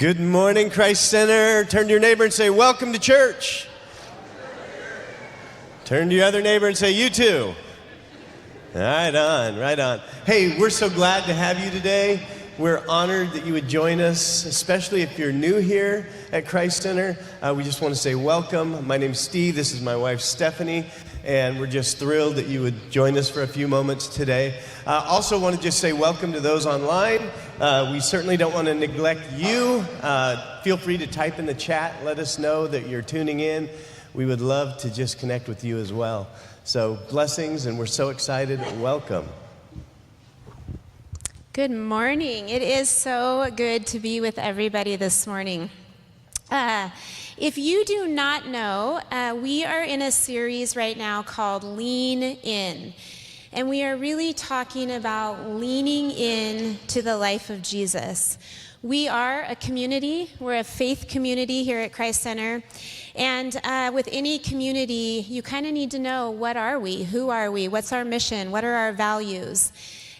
Good morning, Christ Center. Turn to your neighbor and say, welcome to church. Turn to your other neighbor and say, you too. Right on, right on. Hey, we're so glad to have you today. We're honored that you would join us, especially if you're new here at Christ Center. We just want to say welcome. My name's Steve. This is my wife, Stephanie. And we're just thrilled that you would join us for a few moments today. Also want to just say welcome to those online. We certainly don't want to neglect you. Feel free to type in the chat. Let us know that you're tuning in. We would love to just connect with you as well. So blessings, and we're so excited. Welcome. Good morning. It is so good to be with everybody this morning. If you do not know, we are in a series right now called Lean In. And we are really talking about leaning in to the life of Jesus. We are a community. We're a faith community here at Christ Center. And with any community, you kind of need to know, what are we? Who are we? What's our mission? What are our values?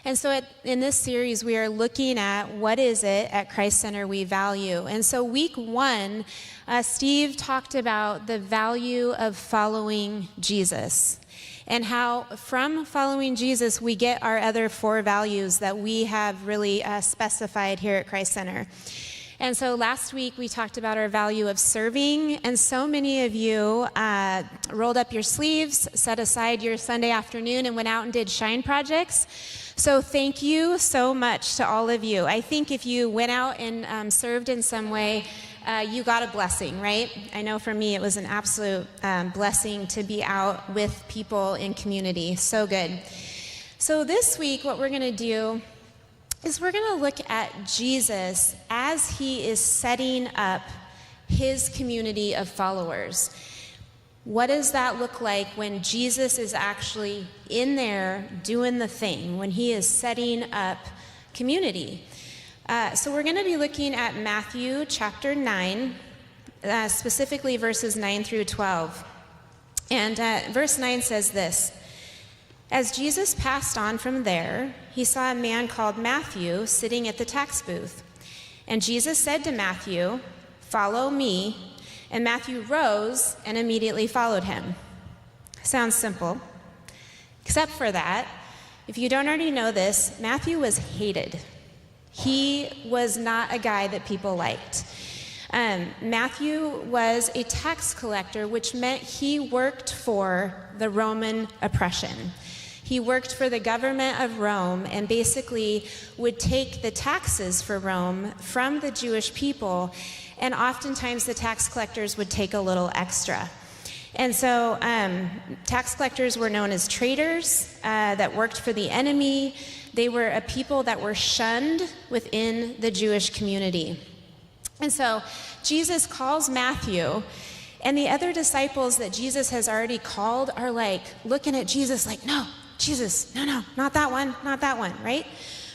And so in this series, we are looking at what is it at Christ Center we value. And so week one, Steve talked about the value of following Jesus and how from following Jesus, we get our other four values that we have really specified here at Christ Center. And so last week, we talked about our value of serving, and so many of you rolled up your sleeves, set aside your Sunday afternoon, and went out and did Shine projects. So thank you so much to all of you. I think if you went out and served in some way, you got a blessing, right? I know for me, it was an absolute blessing to be out with people in community. So good. So this week, what we're going to do is we're going to look at Jesus as he is setting up his community of followers. What does that look like when Jesus is actually in there doing the thing, when he is setting up community? So we're going to be looking at Matthew chapter 9, specifically verses 9 through 12. And verse 9 says this: As Jesus passed on from there, he saw a man called Matthew sitting at the tax booth. And Jesus said to Matthew, "Follow me." And Matthew rose and immediately followed him. Sounds simple. Except for that, if you don't already know this, Matthew was hated. He was not a guy that people liked. Matthew was a tax collector, which meant he worked for the Roman oppression. He worked for the government of Rome and basically would take the taxes for Rome from the Jewish people, and oftentimes the tax collectors would take a little extra. And so tax collectors were known as traitors that worked for the enemy. They were a people that were shunned within the Jewish community. And so Jesus calls Matthew, and the other disciples that Jesus has already called are like looking at Jesus like, no, Jesus, no, not that one, right?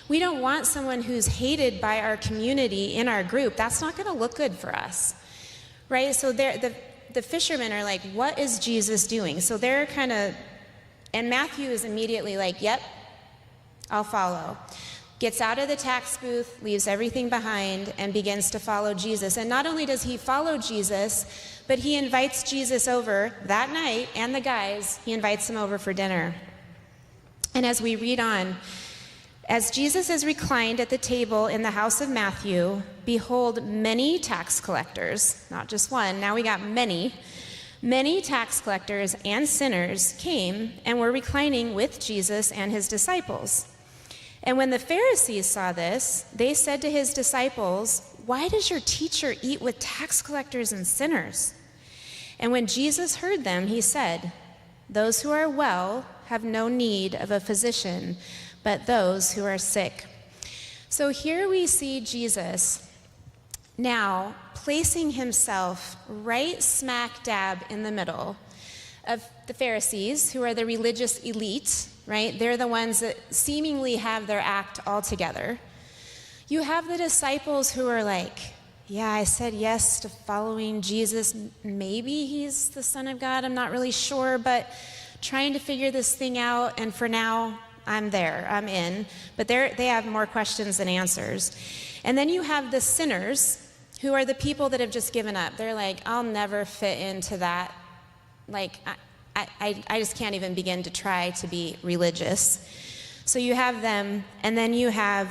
We don't want someone who's hated by our community in our group. That's not going to look good for us, right? So the fishermen are like, what is Jesus doing? So they're kind of, and Matthew is immediately like, yep, I'll follow. Gets out of the tax booth, leaves everything behind, and begins to follow Jesus. And not only does he follow Jesus, but he invites Jesus over that night, and the guys, he invites them over for dinner. And as we read on, as Jesus is reclined at the table in the house of Matthew, behold, many tax collectors, not just one, now we got many tax collectors and sinners came and were reclining with Jesus and his disciples. And when the Pharisees saw this, they said to his disciples, "Why does your teacher eat with tax collectors and sinners?" And when Jesus heard them, he said, "Those who are well have no need of a physician, but those who are sick." So here we see Jesus now placing himself right smack dab in the middle of the Pharisees, who are the religious elite, right? They're the ones that seemingly have their act all together. You have the disciples who are like, yeah, I said yes to following Jesus. Maybe he's the Son of God. I'm not really sure, but trying to figure this thing out. And for now, I'm there, I'm in. But they have more questions than answers. And then you have the sinners who are the people that have just given up. They're like, I'll never fit into that. Like, I just can't even begin to try to be religious. So you have them, and then you have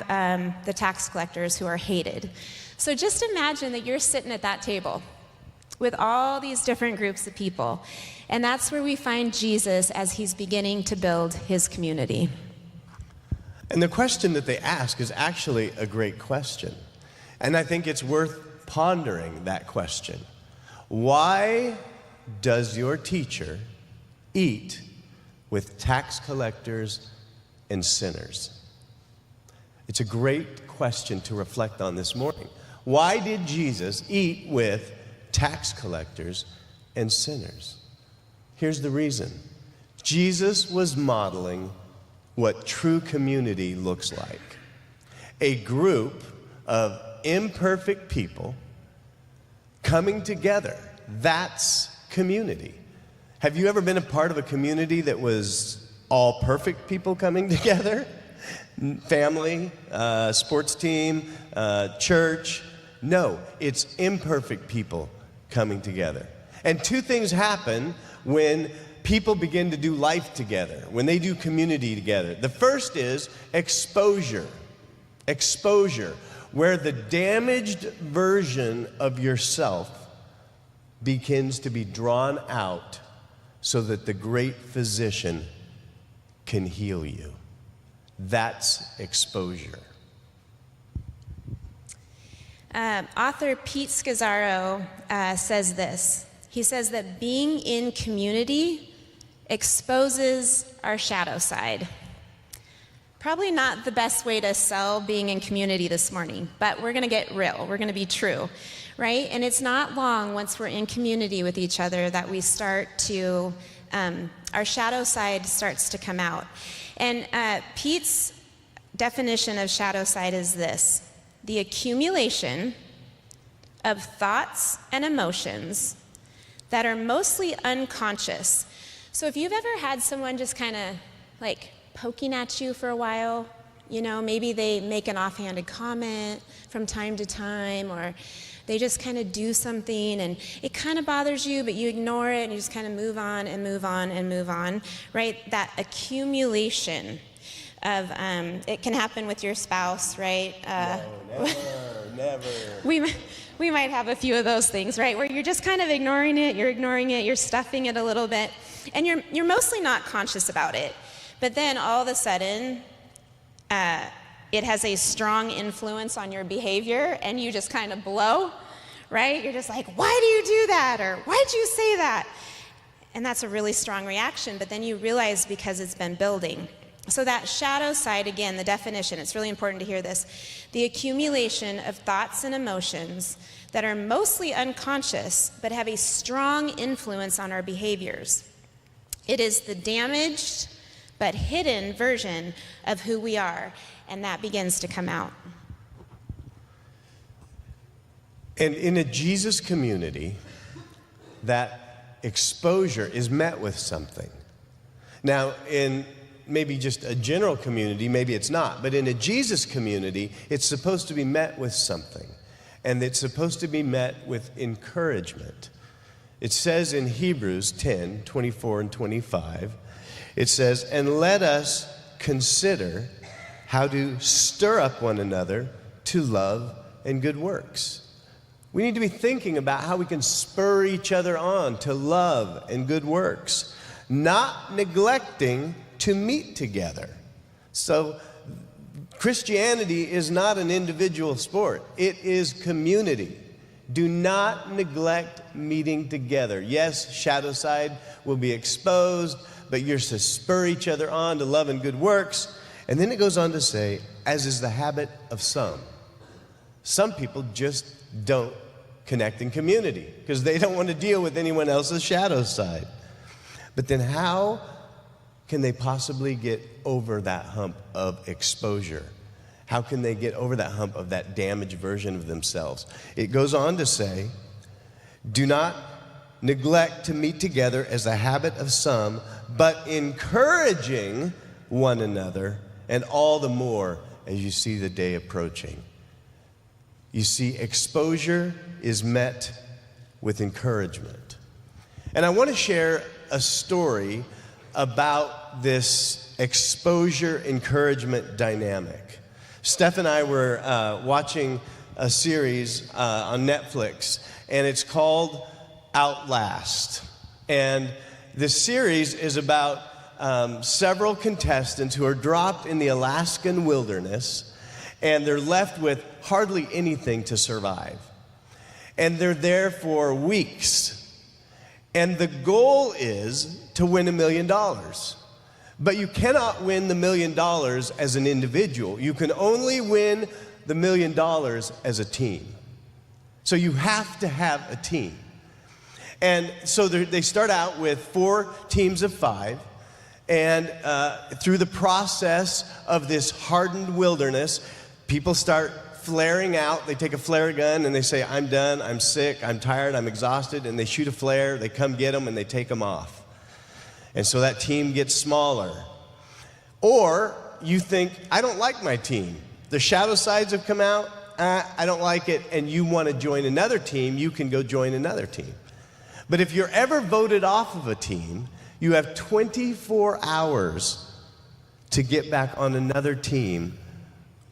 the tax collectors who are hated. So just imagine that you're sitting at that table with all these different groups of people. And that's where we find Jesus as he's beginning to build his community. And the question that they ask is actually a great question. And I think it's worth pondering that question. Why does your teacher eat with tax collectors and sinners? It's a great question to reflect on this morning. Why did Jesus eat with tax collectors and sinners? Here's the reason. Jesus was modeling what true community looks like. A group of imperfect people coming together. That's community. Have you ever been a part of a community that was all perfect people coming together? Family, sports team, church? No, it's imperfect people coming together. And two things happen when people begin to do life together, when they do community together. The first is exposure. Exposure, where the damaged version of yourself begins to be drawn out so that the great physician can heal you. That's exposure. Author Pete Scazzaro says this. He says that being in community exposes our shadow side. Probably not the best way to sell being in community this morning, but we're going to get real. We're going to be true, right? And it's not long once we're in community with each other that we start to, our shadow side starts to come out. And Pete's definition of shadow side is this: the accumulation of thoughts and emotions that are mostly unconscious. So if you've ever had someone just kind of like poking at you for a while, you know, maybe they make an offhanded comment from time to time, or they just kind of do something and it kind of bothers you, but you ignore it and you just kind of move on and move on and move on, right? That accumulation of, it can happen with your spouse, right? No, never. We might have a few of those things, right? Where you're just kind of ignoring it, you're stuffing it a little bit, and you're mostly not conscious about it. But then all of a sudden, it has a strong influence on your behavior, and you just kind of blow, right? You're just like, why do you do that? Or why'd you say that? And that's a really strong reaction, but then you realize because it's been building. So that shadow side, again, the definition, it's really important to hear this. The accumulation of thoughts and emotions that are mostly unconscious, but have a strong influence on our behaviors. It is the damaged but hidden version of who we are, and that begins to come out. And in a Jesus community, that exposure is met with something. Now, in maybe just a general community, maybe it's not, but in a Jesus community, it's supposed to be met with something, and it's supposed to be met with encouragement. It says in Hebrews 10, 24 and 25, it says, "And let us consider how to stir up one another to love and good works." We need to be thinking about how we can spur each other on to love and good works, not neglecting to meet together. So Christianity is not an individual sport. It is community. Do not neglect meeting together. Yes, shadow side will be exposed, but you're to spur each other on to love and good works. And then it goes on to say, as is the habit of some. Some people just don't connect in community because they don't want to deal with anyone else's shadow side. But then how can they possibly get over that hump of exposure? How can they get over that hump of that damaged version of themselves? It goes on to say, do not neglect to meet together as the habit of some, but encouraging one another, and all the more as you see the day approaching. You see, exposure is met with encouragement. And I want to share a story about this exposure encouragement dynamic. Steph and I were watching a series on Netflix, and it's called Outlast. And this series is about several contestants who are dropped in the Alaskan wilderness, and they're left with hardly anything to survive. And they're there for weeks. And the goal is to win $1 million. But you cannot win the $1 million as an individual. You can only win the $1 million as a team. So you have to have a team. And so they start out with 4 teams of 5. And through the process of this hardened wilderness, people start flaring out. They take a flare gun and they say, I'm done, I'm sick, I'm tired, I'm exhausted. And they shoot a flare, they come get them, and they take them off. And so that team gets smaller. Or you think, I don't like my team. The shadow sides have come out, I don't like it, and you want to join another team, you can go join another team. But if you're ever voted off of a team, you have 24 hours to get back on another team,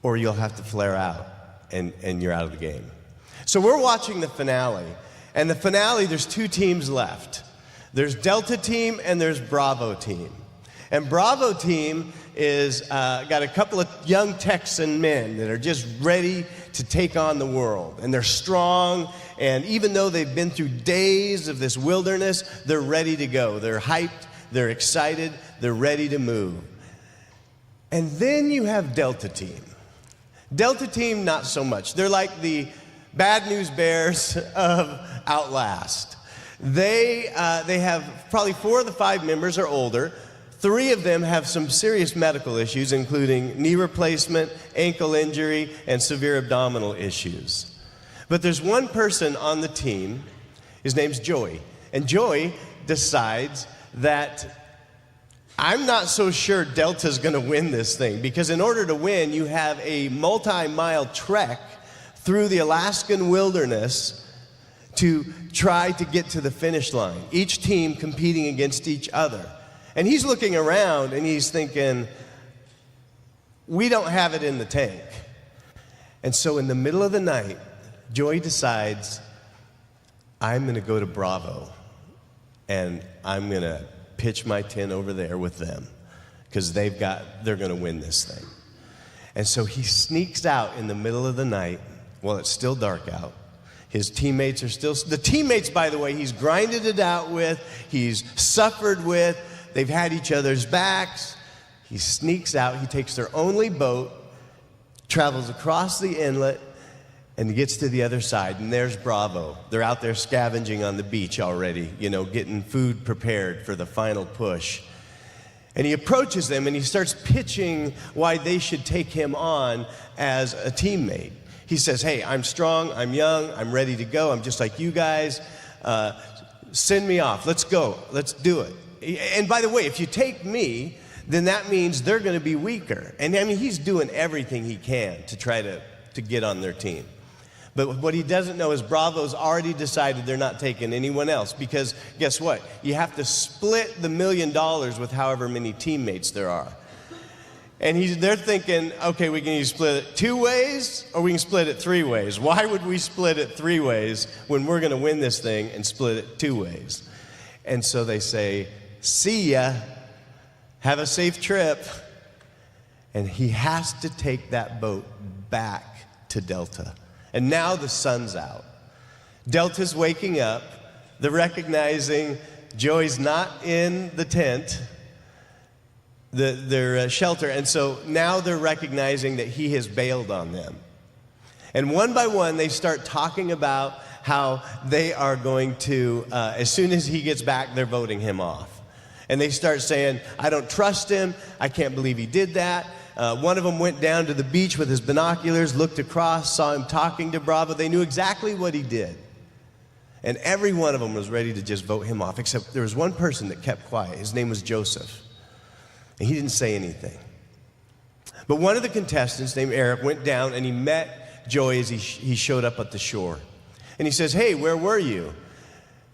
or you'll have to flare out, and you're out of the game. So we're watching the finale, and the finale, there's 2 teams left. There's Delta team and there's Bravo team. And Bravo team is got a couple of young Texan men that are just ready to take on the world. And they're strong, and even though they've been through days of this wilderness, they're ready to go. They're hyped, they're excited, they're ready to move. And then you have Delta team. Delta team, not so much. They're like the Bad News Bears of Outlast. They have probably 4 of the 5 members are older. 3 of them have some serious medical issues, including knee replacement, ankle injury, and severe abdominal issues. But there's one person on the team, his name's Joey. And Joey decides that I'm not so sure Delta's gonna win this thing, because in order to win, you have a multi-mile trek through the Alaskan wilderness to try to get to the finish line, each team competing against each other. And he's looking around and he's thinking, we don't have it in the tank. And so in the middle of the night, Joey decides, I'm gonna go to Bravo and I'm gonna pitch my tent over there with them, because they're gonna win this thing. And so he sneaks out in the middle of the night while it's still dark out. His teammates are still, the teammates, by the way, he's grinded it out with, he's suffered with, they've had each other's backs. He sneaks out, he takes their only boat, travels across the inlet, and gets to the other side, and there's Bravo. They're out there scavenging on the beach already, getting food prepared for the final push. And he approaches them and he starts pitching why they should take him on as a teammate. He says, hey, I'm strong, I'm young, I'm ready to go, I'm just like you guys. Send me off, let's go, let's do it. And by the way, if you take me, then that means they're gonna be weaker. And I mean, he's doing everything he can to try to get on their team. But what he doesn't know is Bravo's already decided they're not taking anyone else, because guess what? You have to split the $1 million with however many teammates there are. And they're thinking, okay, we can either split it 2 ways or we can split it 3 ways. Why would we split it 3 ways when we're gonna win this thing and split it 2 ways? And so they say, see ya, have a safe trip. And he has to take that boat back to Delta. And now the sun's out. Delta's waking up. They're recognizing Joey's not in the tent, their shelter. And so now they're recognizing that he has bailed on them. And one by one, they start talking about how they are going to, as soon as he gets back, they're voting him off. And they start saying, I don't trust him. I can't believe he did that. One of them went down to the beach with his binoculars, looked across, saw him talking to Bravo. They knew exactly what he did. And every one of them was ready to just vote him off, except there was one person that kept quiet. His name was Joseph. And he didn't say anything. But one of the contestants, named Eric, went down and he met Joy as he showed up at the shore. And he says, "Hey, where were you?"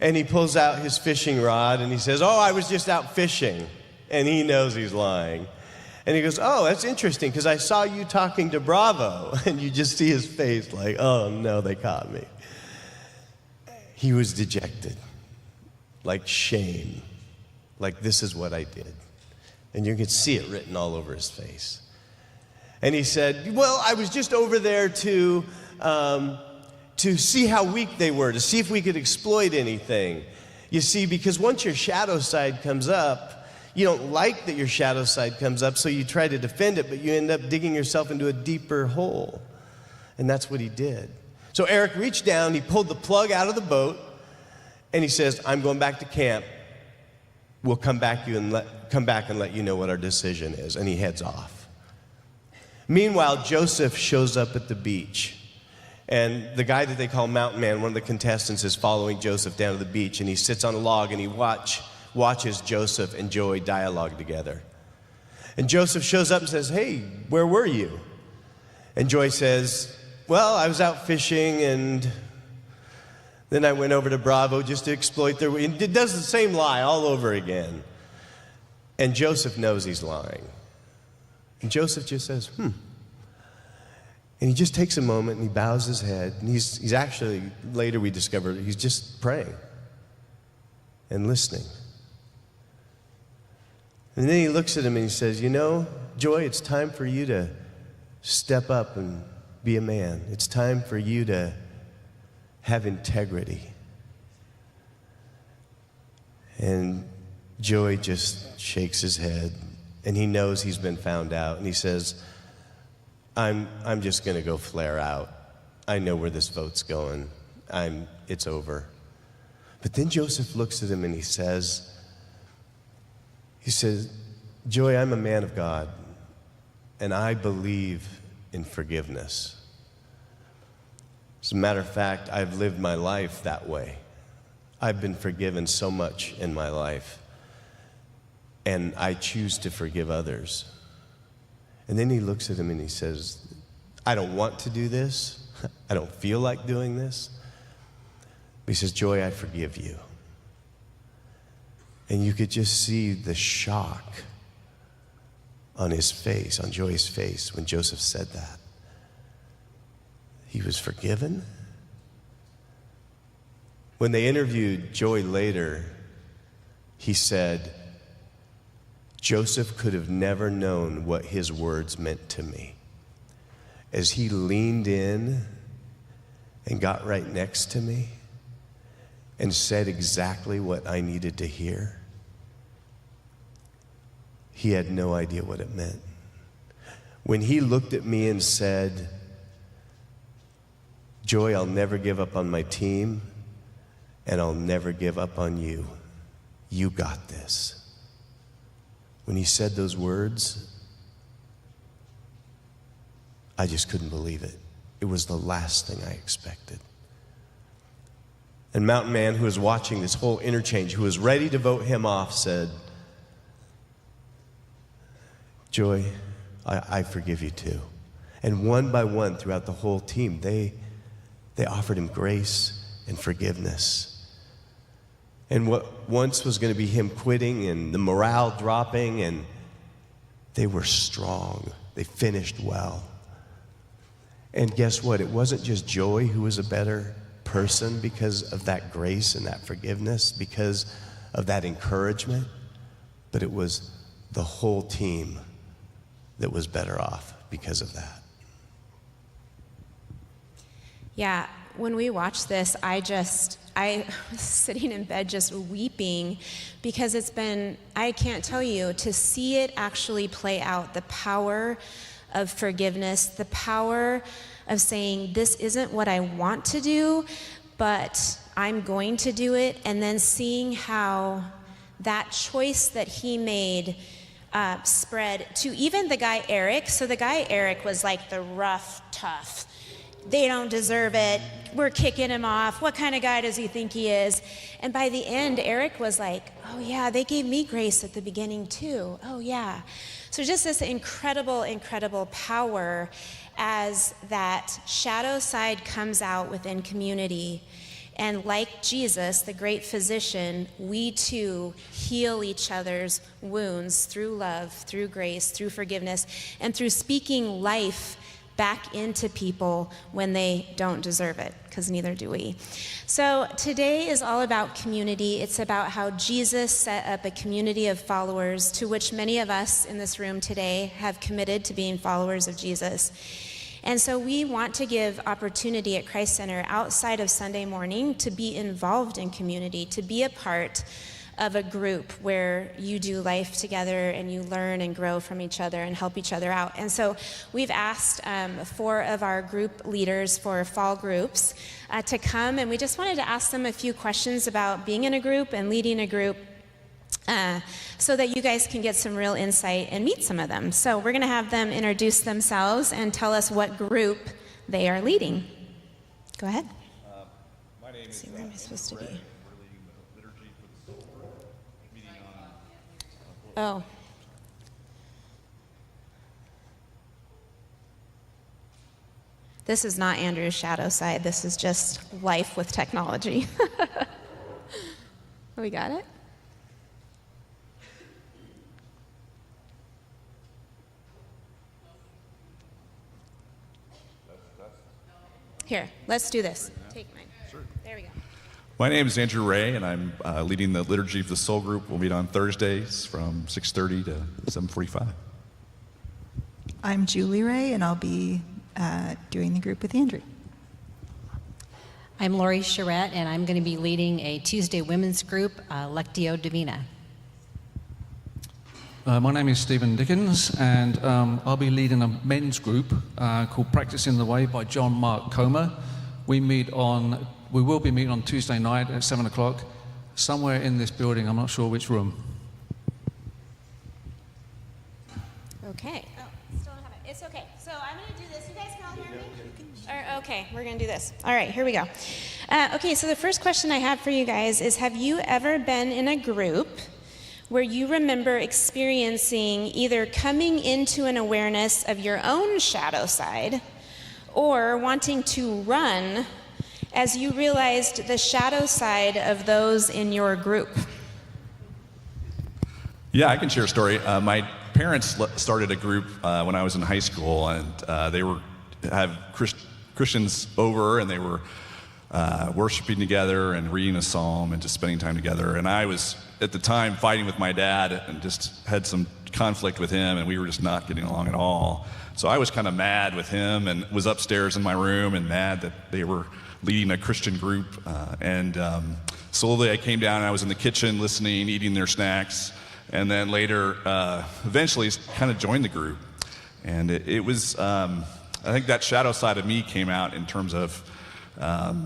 And he pulls out his fishing rod and he says, "Oh, I was just out fishing." And he knows he's lying. And he goes, "Oh, that's interesting, because I saw you talking to Bravo." And you just see his face like, "Oh no, they caught me." He was dejected, like shame, like this is what I did. And you could see it written all over his face. And he said, "Well, I was just over there to see how weak they were, to see if we could exploit anything." You see, because once your shadow side comes up, you don't like that your shadow side comes up, so you try to defend it, but you end up digging yourself into a deeper hole. And that's what he did. So Eric reached down, he pulled the plug out of the boat, and he says, "I'm going back to camp. We'll come back and let you know what our decision is." And he heads off. Meanwhile, Joseph shows up at the beach. And the guy that they call Mountain Man, one of the contestants, is following Joseph down to the beach, and he sits on a log and he watches Joseph and Joy dialogue together. And Joseph shows up and says, "Hey, where were you?" And Joy says, "Well, I was out fishing, and then I went over to Bravo just to exploit their..." It does the same lie all over again. And Joseph knows he's lying. And Joseph just says, And he just takes a moment and he bows his head. And he's actually, later we discover, he's just praying and listening. And then he looks at him and he says, "You know, Joy, it's time for you to step up and be a man. It's time for you to have integrity." And Joy just shakes his head, and he knows he's been found out. And he says, I'm just going to go flare out. I know where this vote's going. It's over." But then Joseph looks at him and he says, "Joy, I'm a man of God, and I believe in forgiveness. As a matter of fact, I've lived my life that way. I've been forgiven so much in my life, and I choose to forgive others." And then he looks at him and he says, "I don't want to do this. I don't feel like doing this." But he says, "Joy, I forgive you." And you could just see the shock on his face, on Joy's face, when Joseph said that. He was forgiven. When they interviewed Joy later, he said, "Joseph could have never known what his words meant to me. As he leaned in and got right next to me and said exactly what I needed to hear, he had no idea what it meant. When he looked at me and said, 'Joy, I'll never give up on my team, and I'll never give up on you. You got this.' When he said those words, I just couldn't believe it. It was the last thing I expected." And Mountain Man, who was watching this whole interchange, who was ready to vote him off, said, "Joy, I forgive you too." And one by one throughout the whole team, they offered him grace and forgiveness. And what once was going to be him quitting and the morale dropping, and they were strong. They finished well. And guess what? It wasn't just Joy who was a better person because of that grace and that forgiveness, because of that encouragement, but it was the whole team that was better off because of that. Yeah, when we watched this, I was sitting in bed just weeping, because I can't tell you, to see it actually play out, the power of forgiveness, the power of saying, "This isn't what I want to do, but I'm going to do it," and then seeing how that choice that he made spread to even the guy Eric. So the guy Eric was like the rough, tough, they don't deserve it. We're kicking him off. What kind of guy does he think he is? And by the end, Eric was like, oh yeah, they gave me grace at the beginning too. Oh yeah. So just this incredible, incredible power as that shadow side comes out within community. And like Jesus, the great physician, we too heal each other's wounds through love, through grace, through forgiveness, and through speaking life back into people when they don't deserve it, because neither do we. So today is all about community. It's about how Jesus set up a community of followers to which many of us in this room today have committed to being followers of Jesus. And so we want to give opportunity at Christ Center outside of Sunday morning to be involved in community, to be a part of a group where you do life together and you learn and grow from each other and help each other out. And so we've asked 4 of our group leaders for fall groups to come, and we just wanted to ask them a few questions about being in a group and leading a group so that you guys can get some real insight and meet some of them. So we're going to have them introduce themselves and tell us what group they are leading. Go ahead. My name is Where am I supposed to be? We're leading the liturgy for the soul group, meeting on Oh. This is not Andrew's shadow side. This is just life with technology. We got it? Here, let's do this. Take mine. Sure. There we go. My name is Andrew Ray, and I'm leading the liturgy for the soul group. We'll meet on Thursdays from 6:30 to 7:45. I'm Julie Ray, and I'll be doing the group with Andrew. I'm Lori Charette, and I'm going to be leading a Tuesday women's group, Lectio Divina. My name is Stephen Dickens, and I'll be leading a men's group called Practicing the Way by John Mark Comer. We will be meeting on Tuesday night at 7 o'clock, somewhere in this building. I'm not sure which room. Okay. Oh, still don't have it. It's okay. So I'm going to do this. You guys can all hear me? Okay, we're going to do this. All right, here we go. Okay, so the first question I have for you guys is, have you ever been in a group where you remember experiencing either coming into an awareness of your own shadow side or wanting to run as you realized the shadow side of those in your group? Yeah, I can share a story. My parents started a group when I was in high school, and they have Christians over, and they were worshiping together and reading a psalm and just spending time together. And I was, at the time, fighting with my dad and just had some conflict with him, and we were just not getting along at all. So I was kind of mad with him and was upstairs in my room and mad that they were leading a Christian group. Slowly I came down and I was in the kitchen listening, eating their snacks, and then later, eventually kind of joined the group. And it was, I think that shadow side of me came out in terms of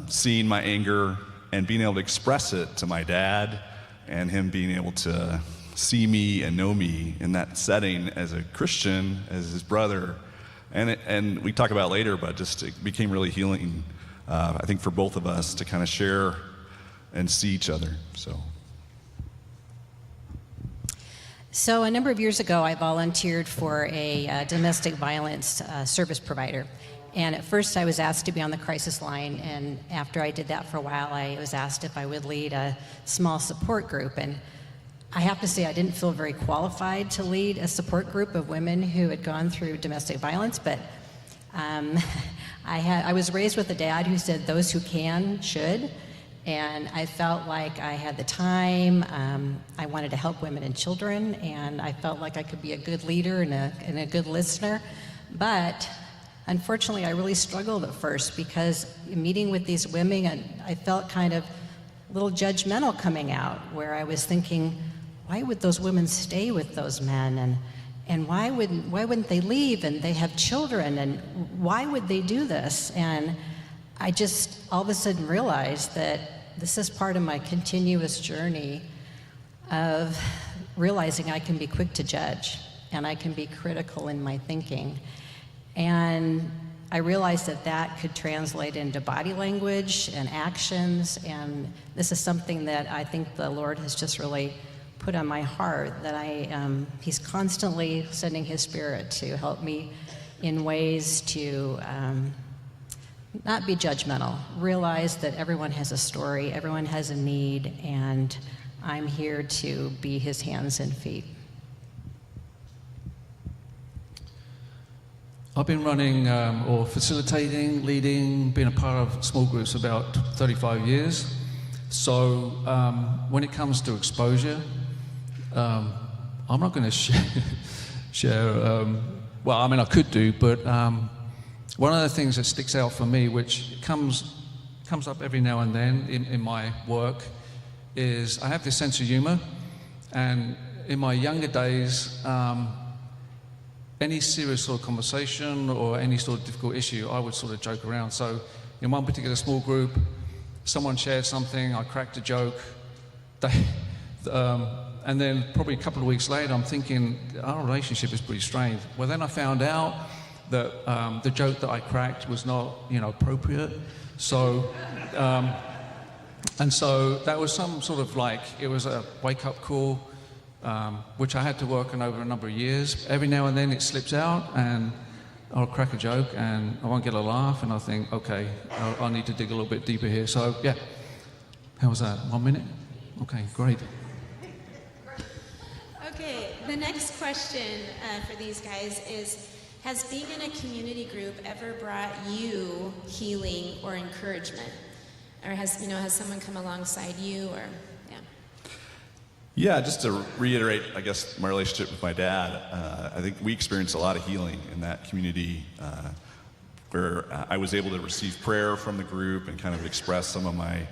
seeing my anger and being able to express it to my dad, and him being able to see me and know me in that setting as a Christian, as his brother. And we talk about it later, but just it became really healing, I think, for both of us to kind of share and see each other. So a number of years ago, I volunteered for a domestic violence service provider. And at first I was asked to be on the crisis line, and after I did that for a while, I was asked if I would lead a small support group. And I have to say I didn't feel very qualified to lead a support group of women who had gone through domestic violence, but I was raised with a dad who said those who can should, and I felt like I had the time. I wanted to help women and children, and I felt like I could be a good leader and a good listener. But unfortunately, I really struggled at first, because meeting with these women, I felt kind of a little judgmental coming out, where I was thinking, why would those women stay with those men? And why wouldn't they leave? And they have children, and why would they do this? And I just all of a sudden realized that this is part of my continuous journey of realizing I can be quick to judge, and I can be critical in my thinking. And I realized that that could translate into body language and actions, and this is something that I think the Lord has just really put on my heart, that He's constantly sending His Spirit to help me in ways to not be judgmental, realize that everyone has a story, everyone has a need, and I'm here to be His hands and feet. I've been running or facilitating, leading, being a part of small groups about 35 years. So when it comes to exposure, I'm not going to share well, I mean, I could do, but one of the things that sticks out for me, which comes up every now and then in my work, is I have this sense of humor, and in my younger days, any serious sort of conversation or any sort of difficult issue, I would sort of joke around. So in one particular small group, someone shared something, I cracked a joke, and then probably a couple of weeks later, I'm thinking, our relationship is pretty strained. Well, then I found out that the joke that I cracked was not, appropriate. So, and so that was some sort of it was a wake-up call, which I had to work on over a number of years. Every now and then it slips out, and I'll crack a joke, and I won't get a laugh, and I think, okay, I need to dig a little bit deeper here. So, yeah. How was that? 1 minute? Okay, great. Okay, the next question for these guys is, has being in a community group ever brought you healing or encouragement? Or has someone come alongside you, or, yeah? Yeah, just to reiterate, I guess, my relationship with my dad, I think we experienced a lot of healing in that community where I was able to receive prayer from the group and kind of express some of my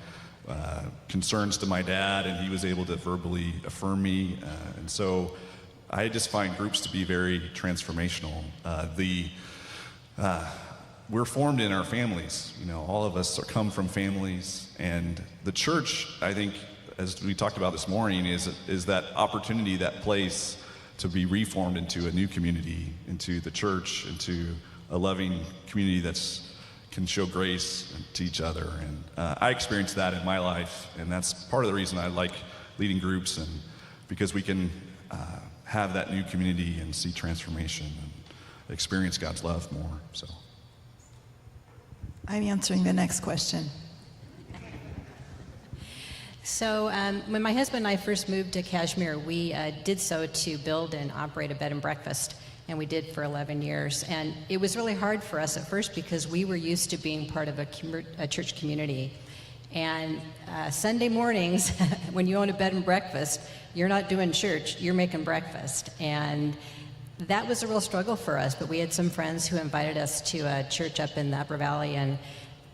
concerns to my dad, and he was able to verbally affirm me. And so I just find groups to be very transformational. We're formed in our families. All of us come from families, and the church, I think, as we talked about this morning, is that opportunity, that place to be reformed into a new community, into the church, into a loving community that's can show grace to each other. And I experienced that in my life, and that's part of the reason I like leading groups, and because we can have that new community and see transformation and experience God's love more. So I'm answering the next question. So when my husband and I first moved to Kashmir, we did so to build and operate a bed and breakfast, and we did for 11 years. And it was really hard for us at first because we were used to being part of a church community. And Sunday mornings, when you own a bed and breakfast, you're not doing church, you're making breakfast. And that was a real struggle for us, but we had some friends who invited us to a church up in the Upper Valley, and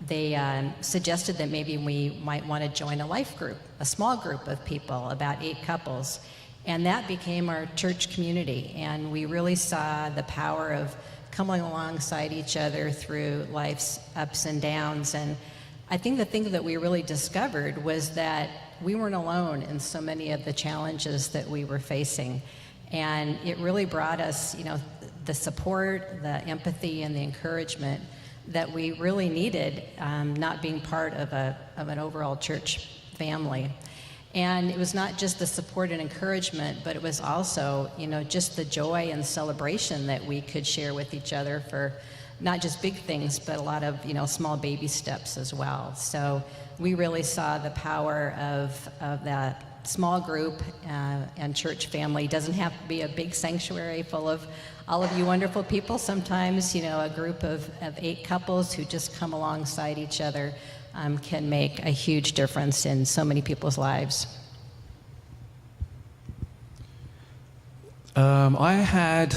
they suggested that maybe we might want to join a life group, a small group of people, about 8 couples. And that became our church community, and we really saw the power of coming alongside each other through life's ups and downs. And I think the thing that we really discovered was that we weren't alone in so many of the challenges that we were facing. And it really brought us, the support, the empathy, and the encouragement that we really needed, not being part of an overall church family. And it was not just the support and encouragement, but it was also, just the joy and celebration that we could share with each other for not just big things, but a lot of, small baby steps as well. So we really saw the power of that small group and church family. It doesn't have to be a big sanctuary full of all of you wonderful people. Sometimes, a group of 8 couples who just come alongside each other can make a huge difference in so many people's lives. I had,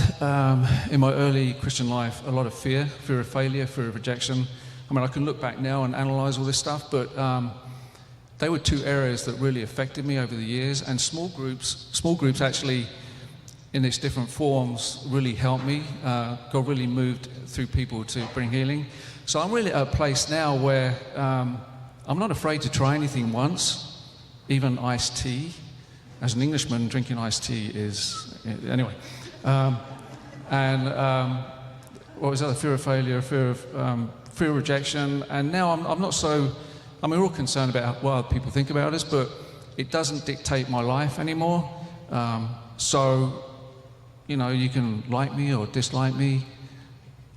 in my early Christian life, a lot of fear of failure, fear of rejection. I mean, I can look back now and analyze all this stuff, but they were 2 areas that really affected me over the years, and small groups actually, in its different forms, really helped me. God really moved through people to bring healing. So I'm really at a place now where I'm not afraid to try anything once, even iced tea. As an Englishman, drinking iced tea is, anyway. what was that? Fear of failure, fear of rejection, and now I'm not so. I mean, we're all concerned about what other people think about us, but it doesn't dictate my life anymore. So, you know, you can like me or dislike me.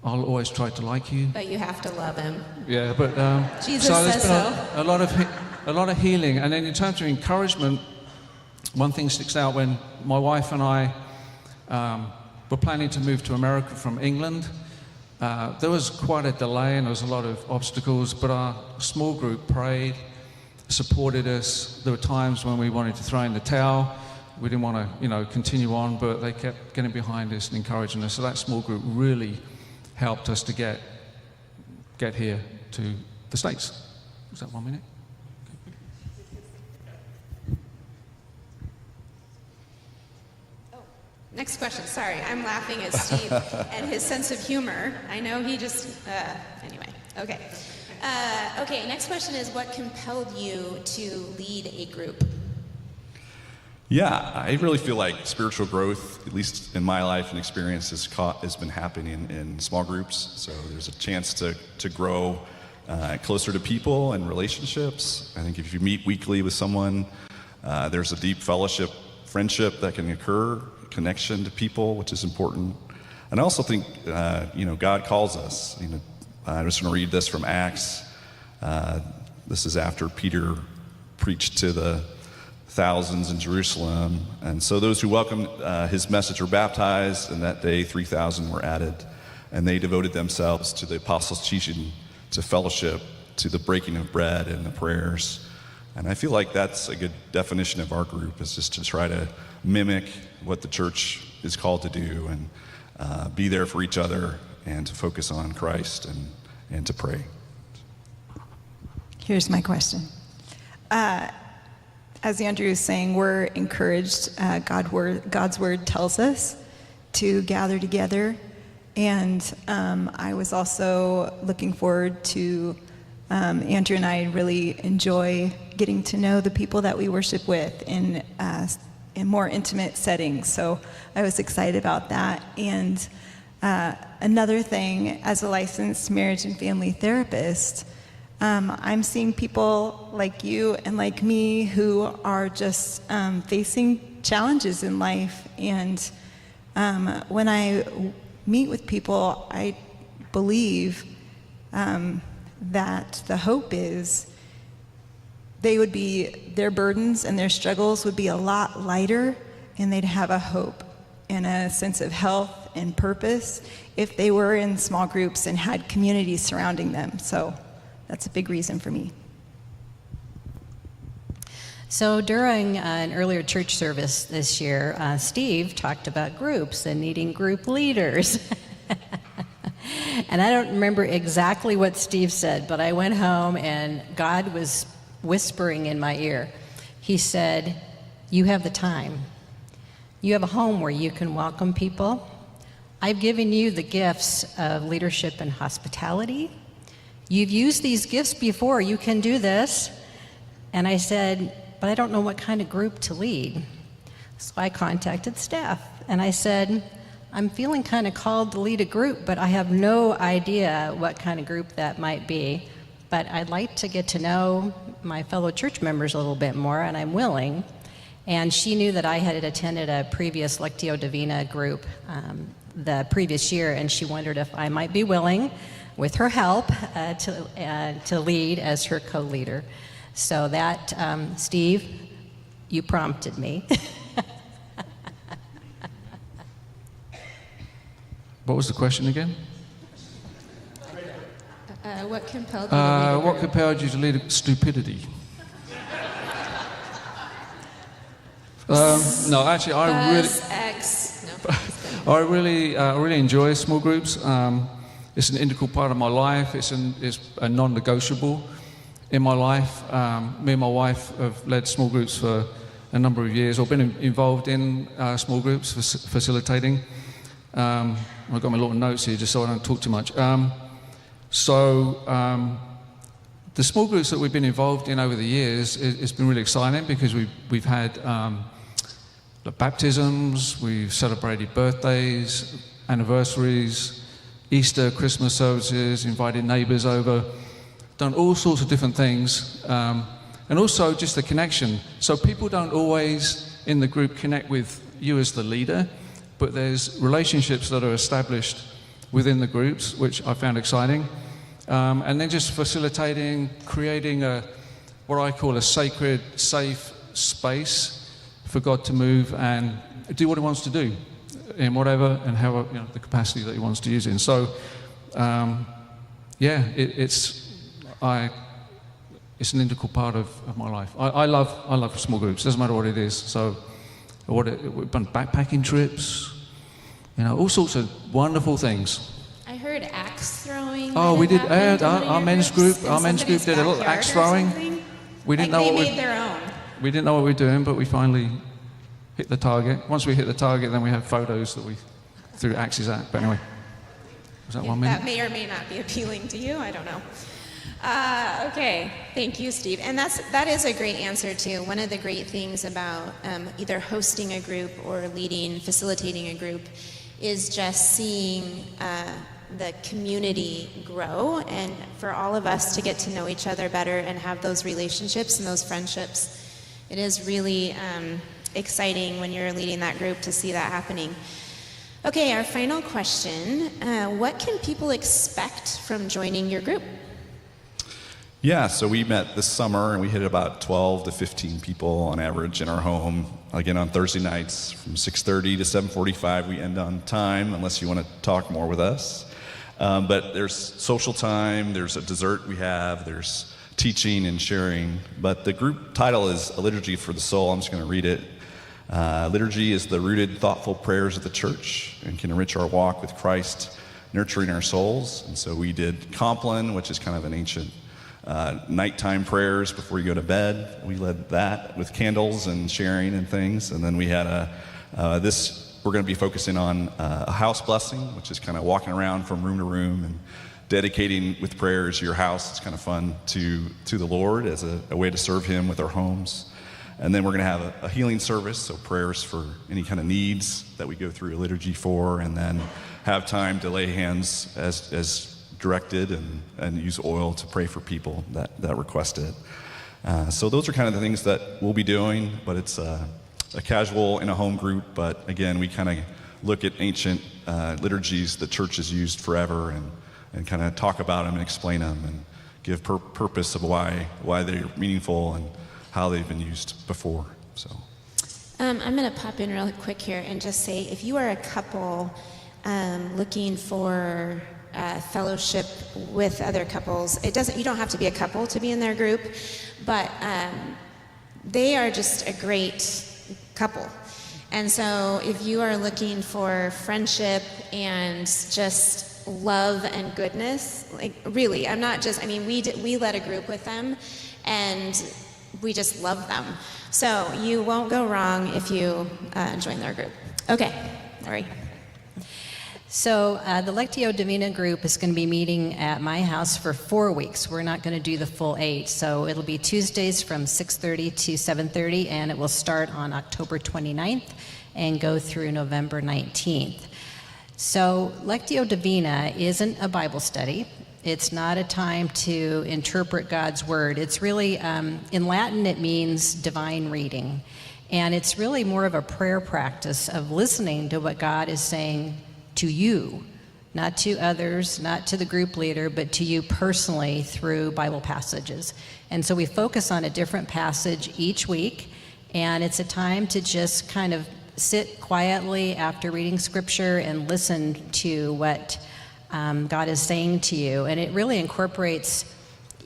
I'll always try to like you. But you have to love him. Yeah, but Jesus so there's says been so. a lot of healing, and then in terms of encouragement, one thing sticks out when my wife and I were planning to move to America from England. There was quite a delay and there was a lot of obstacles, but our small group prayed, supported us. There were times when we wanted to throw in the towel. We didn't want to, you know, continue on, but they kept getting behind us and encouraging us. So that small group really helped us to get here to the States. Was that 1 minute? Next question. Sorry, I'm laughing at Steve and his sense of humor. I know he just, anyway, okay. Okay, next question is, what compelled you to lead a group? Yeah, I really feel like spiritual growth, at least in my life and experience, has been happening in small groups. So there's a chance to grow closer to people and relationships. I think if you meet weekly with someone, there's a deep fellowship, friendship that can occur, connection to people, which is important. And I also think, God calls us. I'm just going to read this from Acts. This is after Peter preached to the thousands in Jerusalem. And so those who welcomed his message were baptized, and that day 3,000 were added. And they devoted themselves to the apostles' teaching, to fellowship, to the breaking of bread and the prayers. And I feel like that's a good definition of our group, is just to try to mimic what the church is called to do and be there for each other and to focus on Christ and to pray. Here's my question. As Andrew was saying, we're encouraged. God's word tells us to gather together. And I was also looking forward to, Andrew and I really enjoy getting to know the people that we worship with in more intimate settings. So I was excited about that. And another thing, as a licensed marriage and family therapist, I'm seeing people like you and like me who are just facing challenges in life. And when I meet with people, I believe that the hope is their burdens and their struggles would be a lot lighter, and they'd have a hope and a sense of health and purpose if they were in small groups and had communities surrounding them. So that's a big reason for me. So during an earlier church service this year, Steve talked about groups and needing group leaders. And I don't remember exactly what Steve said, but I went home and God was whispering in my ear. He said, "You have the time. You have a home where you can welcome people. I've given you the gifts of leadership and hospitality. You've used these gifts before. You can do this." And I said, "But I don't know what kind of group to lead." So I contacted staff and I said, "I'm feeling kind of called to lead a group, but I have no idea what kind of group that might be. But I'd like to get to know my fellow church members a little bit more, and I'm willing." And she knew that I had attended a previous Lectio Divina group the previous year, and she wondered if I might be willing, with her help, to lead as her co-leader. So that, Steve, you prompted me. What was the question again? What compelled you to lead a group? What compelled you to lead a stupidity? No, actually, I really enjoy small groups. It's an integral part of my life. It's a non-negotiable in my life. Me and my wife have led small groups for a number of years, or been involved in small groups, facilitating. I've got my little notes here just so I don't talk too much. The small groups that we've been involved in over the years, it's been really exciting because we've had baptisms, we've celebrated birthdays, anniversaries, Easter, Christmas services, invited neighbors over, done all sorts of different things. And also just the connection. So people don't always in the group connect with you as the leader, but there's relationships that are established within the groups, which I found exciting. And then just facilitating, creating what I call a sacred, safe space for God to move and do what he wants to do in whatever and however, the capacity that he wants to use it in. So, it's an integral part of my life. I love small groups. Doesn't matter what it is. So, we've done backpacking trips, all sorts of wonderful things. I heard axe throwing. Oh, we did. Our men's group. Our men's group did a little axe throwing. We didn't know they what made their own. We didn't know what we were doing, but we finally hit the target. Once we hit the target, then we had photos that we threw axes at. But anyway, was that 1 minute? That may or may not be appealing to you. I don't know. Okay, thank you, Steve. And that is a great answer too. One of the great things about either hosting a group or facilitating a group is just seeing the community grow, and for all of us to get to know each other better and have those relationships and those friendships. It is really exciting when you're leading that group to see that happening. Okay, our final question. What can people expect from joining your group? Yeah, so we met this summer and we hit about 12 to 15 people on average in our home. Again, on Thursday nights from 6:30 to 7:45. We end on time unless you want to talk more with us. But there's social time, there's a dessert we have, there's teaching and sharing. But the group title is A Liturgy for the Soul. I'm just going to read it. Liturgy is the rooted, thoughtful prayers of the church and can enrich our walk with Christ, nurturing our souls. And so we did Compline, which is kind of an ancient nighttime prayers before you go to bed. We led that with candles and sharing and things. And then we had we're going to be focusing on a house blessing, which is kind of walking around from room to room and dedicating with prayers your house. It's kind of fun to the Lord as a way to serve him with our homes. And then we're going to have a healing service, so prayers for any kind of needs that we go through a liturgy for, and then have time to lay hands as directed and use oil to pray for people that request it. So those are kind of the things that we'll be doing, but it's a casual in a home group. But again, we kind of look at ancient liturgies the church has used forever and kind of talk about them and explain them and give purpose of why they're meaningful and how they've been used before. So I'm going to pop in real quick here and just say, if you are a couple looking for fellowship with other couples, you don't have to be a couple to be in their group, but they are just a great couple. And so if you are looking for friendship and just love and goodness, like really, we led a group with them and we just love them. So you won't go wrong if you join their group. Okay, Lori. So the Lectio Divina group is going to be meeting at my house for 4 weeks. We're not going to do the full 8. So it'll be Tuesdays from 6:30 to 7:30, and it will start on October 29th and go through November 19th. So Lectio Divina isn't a Bible study. It's not a time to interpret God's word. It's really, in Latin, it means divine reading. And it's really more of a prayer practice of listening to what God is saying to you, not to others, not to the group leader, but to you personally through Bible passages. And so we focus on a different passage each week, and it's a time to just kind of sit quietly after reading scripture and listen to what God is saying to you. And it really incorporates,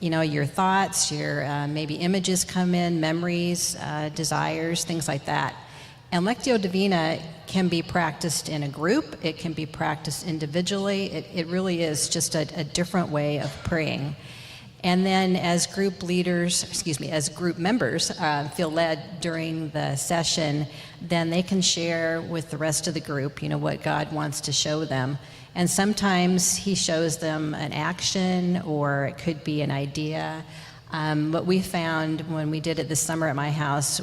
your thoughts, your maybe images come in, memories, desires, things like that. And Lectio Divina can be practiced in a group. It can be practiced individually. It really is just a different way of praying. And then as group members feel led during the session, then they can share with the rest of the group, what God wants to show them. And sometimes he shows them an action, or it could be an idea. What we found when we did it this summer at my house,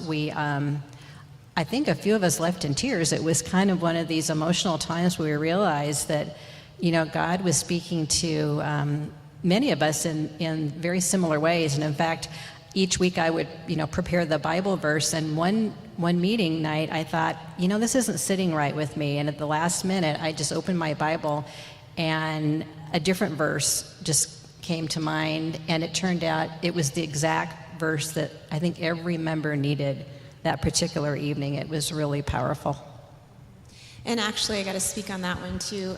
I think a few of us left in tears. It was kind of one of these emotional times where we realized that, God was speaking to many of us in very similar ways. And in fact, each week I would, prepare the Bible verse. And one meeting night, I thought, this isn't sitting right with me. And at the last minute, I just opened my Bible, and a different verse just came to mind. And it turned out it was the exact verse that I think every member needed that particular evening. It was really powerful. And actually, I got to speak on that one too.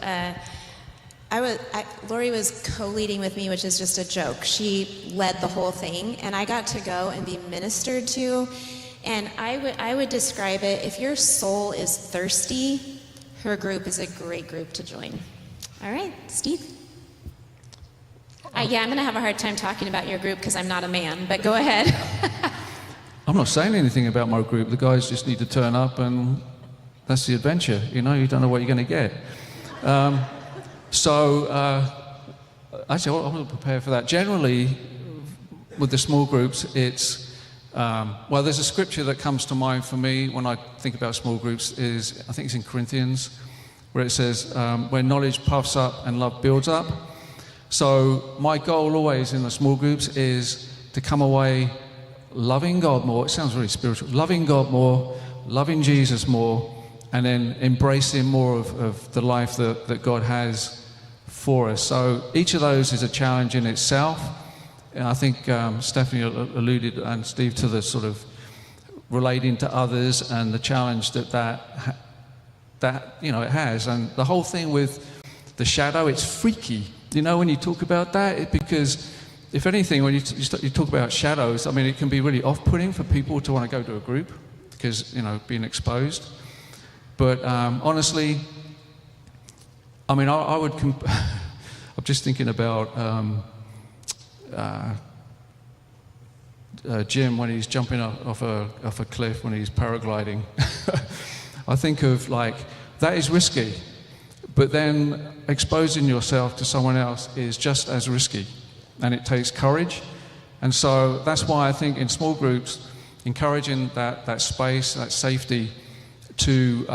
Lori was co-leading with me, which is just a joke. She led the whole thing, and I got to go and be ministered to. And I would describe it, if your soul is thirsty, her group is a great group to join. All right, Steve? I'm going to have a hard time talking about your group because I'm not a man, but go ahead. I'm not saying anything about my group. The guys just need to turn up, and that's the adventure. You don't know what you're going to get. Actually, I wasn't prepared for that. Generally, with the small groups, it's, there's a scripture that comes to mind for me when I think about small groups is, I think it's in Corinthians, where it says, where knowledge puffs up and love builds up. So my goal always in the small groups is to come away loving God more. It sounds really spiritual. Loving God more, loving Jesus more, and then embracing more of the life that God has for us. So each of those is a challenge in itself. And I think Stephanie alluded, and Steve, to the sort of relating to others and the challenge that it has. And the whole thing with the shadow, it's freaky. When you talk about that, because if anything, when you talk about shadows, it can be really off-putting for people to want to go to a group because, being exposed. But honestly, I would. I'm just thinking about Jim when he's jumping off a cliff when he's paragliding. I think of that is risky, but then exposing yourself to someone else is just as risky, and it takes courage. And so that's why I think in small groups, encouraging that space, that safety, to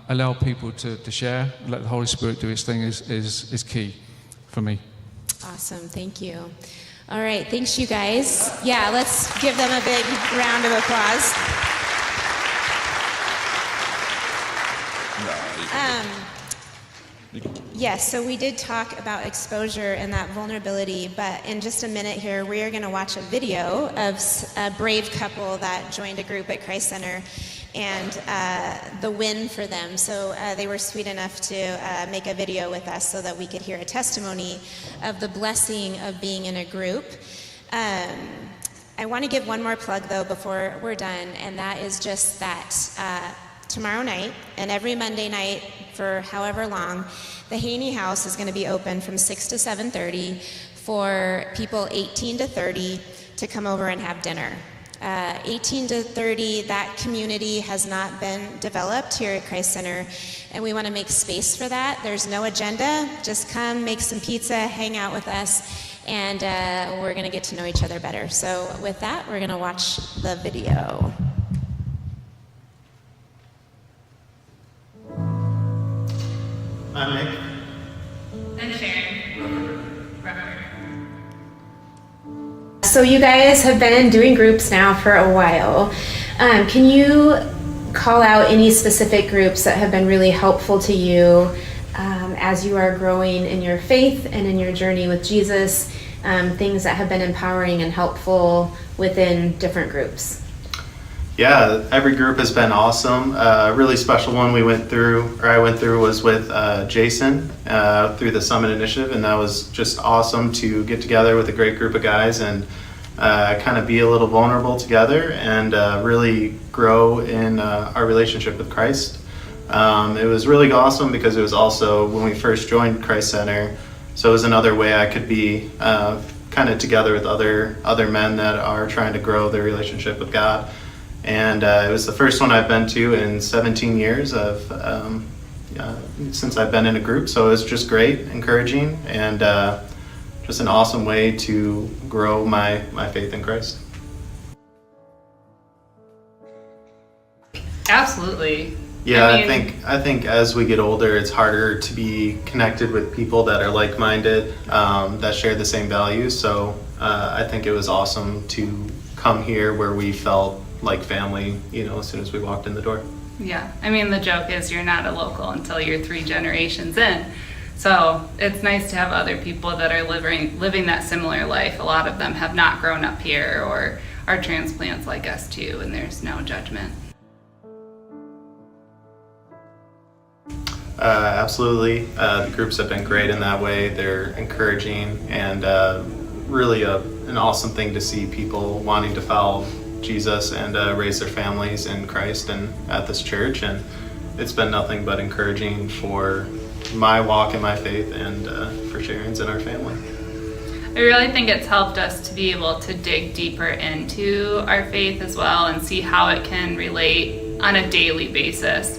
allow people to share, let the Holy Spirit do its thing is key for me. Awesome, thank you. All right, thanks you guys. Yeah, let's give them a big round of applause. Yes, so we did talk about exposure and that vulnerability, but in just a minute here, we are going to watch a video of a brave couple that joined a group at Christ Center and the win for them. So they were sweet enough to make a video with us so that we could hear a testimony of the blessing of being in a group. I want to give one more plug, though, before we're done, and that is just that tomorrow night and every Monday night for however long, the Haney House is going to be open from 6 to 7:30 for people 18 to 30 to come over and have dinner. 18 to 30, that community has not been developed here at Christ Center, and we want to make space for that. There's no agenda. Just come, make some pizza, hang out with us, and we're going to get to know each other better. So with that, we're going to watch the video. I'm Nick. I'm Sharon. So you guys have been doing groups now for a while. Can you call out any specific groups that have been really helpful to you as you are growing in your faith and in your journey with Jesus, things that have been empowering and helpful within different groups? Yeah, every group has been awesome. A really special one I went through was with Jason through the Summit Initiative, and that was just awesome to get together with a great group of guys and kind of be a little vulnerable together and really grow in our relationship with Christ. It was really awesome because it was also when we first joined Christ Center, so it was another way I could be kind of together with other men that are trying to grow their relationship with God. And it was the first one I've been to in 17 years since I've been in a group. So it was just great, encouraging, and just an awesome way to grow my faith in Christ. Absolutely. Yeah, I mean, I think as we get older, it's harder to be connected with people that are like-minded, that share the same values. So I think it was awesome to come here where we felt like family, as soon as we walked in the door. yeah. I mean, the joke is you're not a local until you're 3 generations in. So it's nice to have other people that are living that similar life. A lot of them have not grown up here or are transplants like us too, and there's no judgment. Absolutely. The groups have been great in that way. They're encouraging and really an awesome thing to see people wanting to follow Jesus and raise their families in Christ and at this church. And it's been nothing but encouraging for my walk in my faith and for Sharon's and our family. I really think it's helped us to be able to dig deeper into our faith as well and see how it can relate on a daily basis.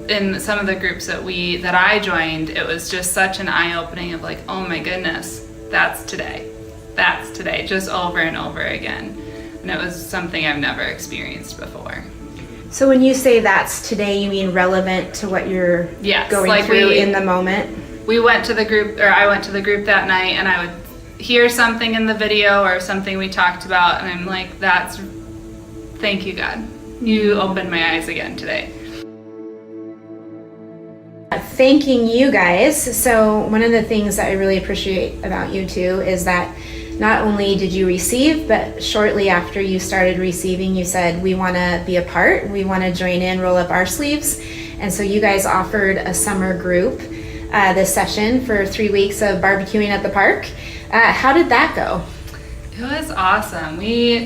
In some of the groups that I joined, it was just such an eye-opening of like, oh my goodness, that's today, just over and over again. And it was something I've never experienced before. So when you say that's today, you mean relevant to what you're going through in the moment? I went to the group that night, and I would hear something in the video or something we talked about, and I'm like, thank you, God. You opened my eyes again today. Thanking you guys. So one of the things that I really appreciate about you two is that not only did you receive, but shortly after you started receiving, you said, we want to be a part, we want to join in, roll up our sleeves. And so you guys offered a summer group this session for 3 weeks of barbecuing at the park. How did that go? It was awesome. We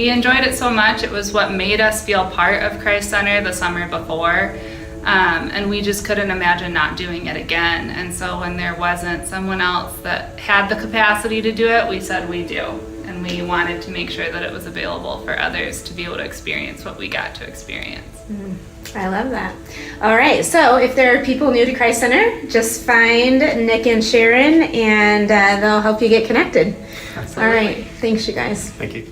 enjoyed it so much. It was what made us feel part of Christ Center the summer before. And we just couldn't imagine not doing it again. And so when there wasn't someone else that had the capacity to do it, we said we do. And we wanted to make sure that it was available for others to be able to experience what we got to experience. I love that. All right, so if there are people new to Christ Center, just find Nick and Sharon, and they'll help you get connected. Absolutely. All right, thanks you guys. Thank you.